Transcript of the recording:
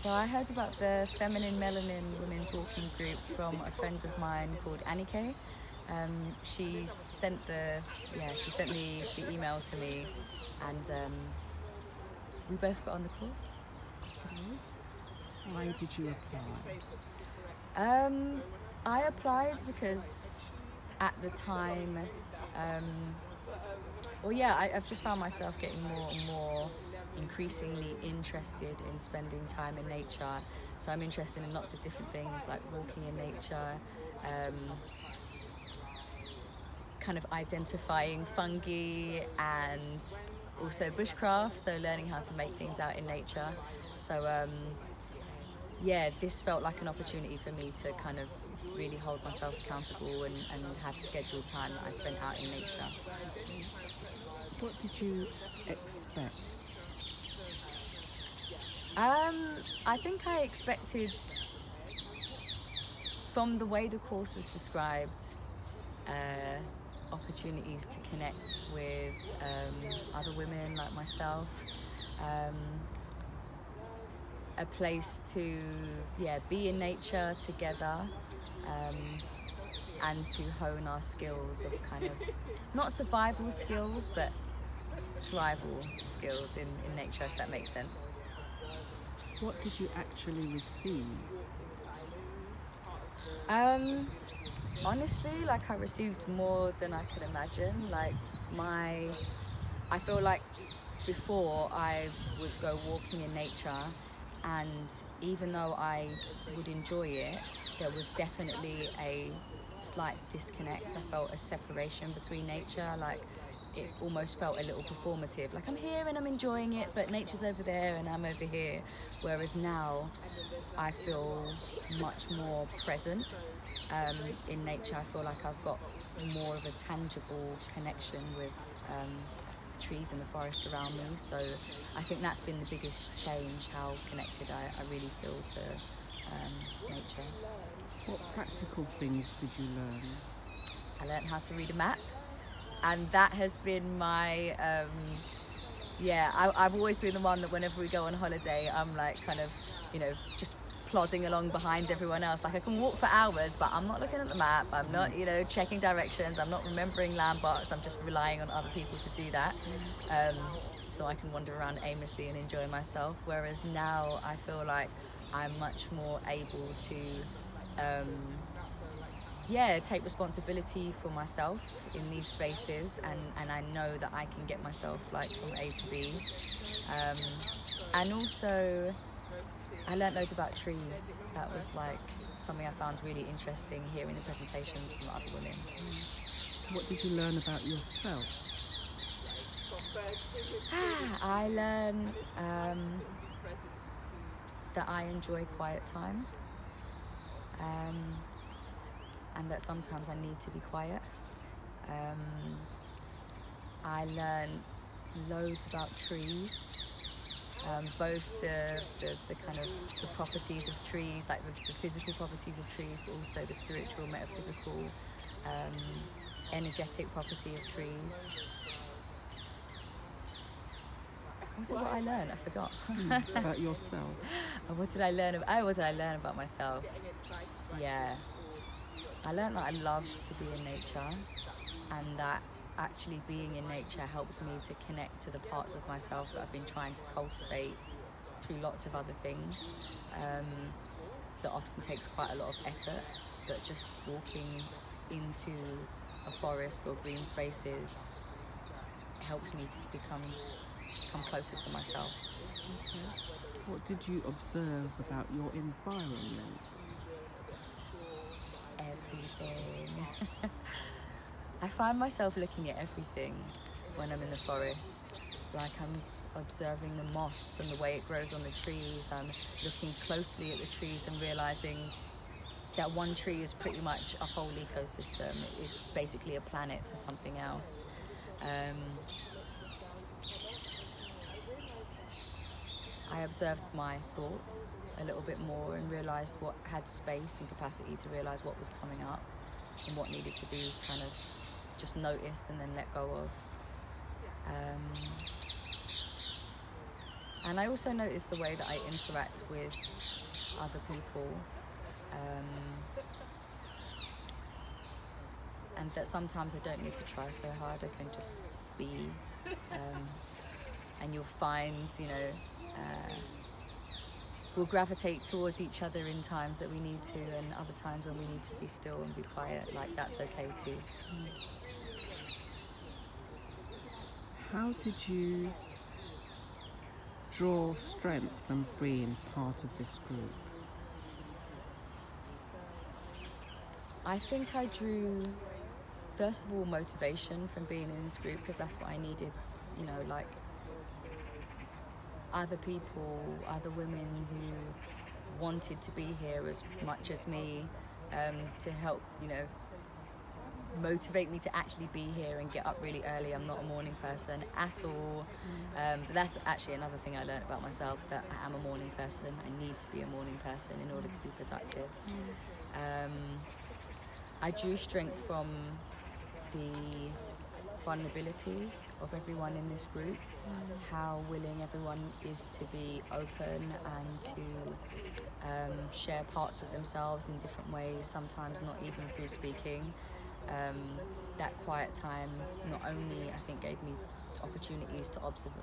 So I heard about the Feminine Melanin Women's Walking Group from a friend of mine called Anike. She sent the email to me, and we both got on the course. Why did you apply? I applied because at the time, I've just found myself getting more and more increasingly interested in spending time in nature. So I'm interested in lots of different things like walking in nature, kind of identifying fungi, and also bushcraft, so learning how to make things out in nature. So this felt like an opportunity for me to kind of really hold myself accountable and have scheduled time that I spent out in nature. What did you expect? I think I expected, from the way the course was described, opportunities to connect with other women like myself, a place to be in nature together, and to hone our skills of kind of not survival skills but thrival skills in nature, if that makes sense. What did you actually receive? Honestly, I received more than I could imagine. I feel like before I would go walking in nature, and even though I would enjoy it, there was definitely a slight disconnect. I felt a separation between nature, it almost felt a little performative, like I'm here and I'm enjoying it, but nature's over there and I'm over here. Whereas now I feel much more present in nature. I feel like I've got more of a tangible connection with the trees and the forest around me. So I think that's been the biggest change, how connected I really feel to nature. What practical things did you learn? I learned how to read a map, and that has been my I've always been the one that whenever we go on holiday, I'm just plodding along behind everyone else. I can walk for hours, but I'm not looking at the map, I'm not checking directions, I'm not remembering landmarks, I'm just relying on other people to do that, so I can wander around aimlessly and enjoy myself. Whereas now I feel like I'm much more able to take responsibility for myself in these spaces, and I know that I can get myself from A to B. And also I learnt loads about trees. That was something I found really interesting, hearing the presentations from other women. What did you learn about yourself? I learned that I enjoy quiet time, and that sometimes I need to be quiet. I learned loads about trees, both the kind of the properties of trees, like the physical properties of trees, but also the spiritual, metaphysical, energetic property of trees. Was it what I learned? I forgot. About yourself. What did I learn about myself? Yeah. I learned that I love to be in nature, and that actually being in nature helps me to connect to the parts of myself that I've been trying to cultivate through lots of other things. That often takes quite a lot of effort, but just walking into a forest or green spaces helps me to become closer to myself. Okay. What did you observe about your environment? Everything. I find myself looking at everything when I'm in the forest. I'm observing the moss and the way it grows on the trees. I'm looking closely at the trees and realizing that one tree is pretty much a whole ecosystem. It is basically a planet to something else. I observed my thoughts a little bit more and realised what had space and capacity to realise what was coming up and what needed to be kind of just noticed and then let go of. And I also notice the way that I interact with other people, and that sometimes I don't need to try so hard. I can just be, and you'll find, we'll gravitate towards each other in times that we need to, and other times when we need to be still and be quiet. Like, that's okay too. How did you draw strength from being part of this group? I think I drew, first of all, motivation from being in this group, because that's what I needed, like other people, other women who wanted to be here as much as me, to help, motivate me to actually be here and get up really early. I'm not a morning person at all, but that's actually another thing I learned about myself, that I am a morning person. I need to be a morning person in order to be productive. I drew strength from the vulnerability of everyone in this group, how willing everyone is to be open and to share parts of themselves in different ways, sometimes not even through speaking. That quiet time not only, I think, gave me opportunities to observe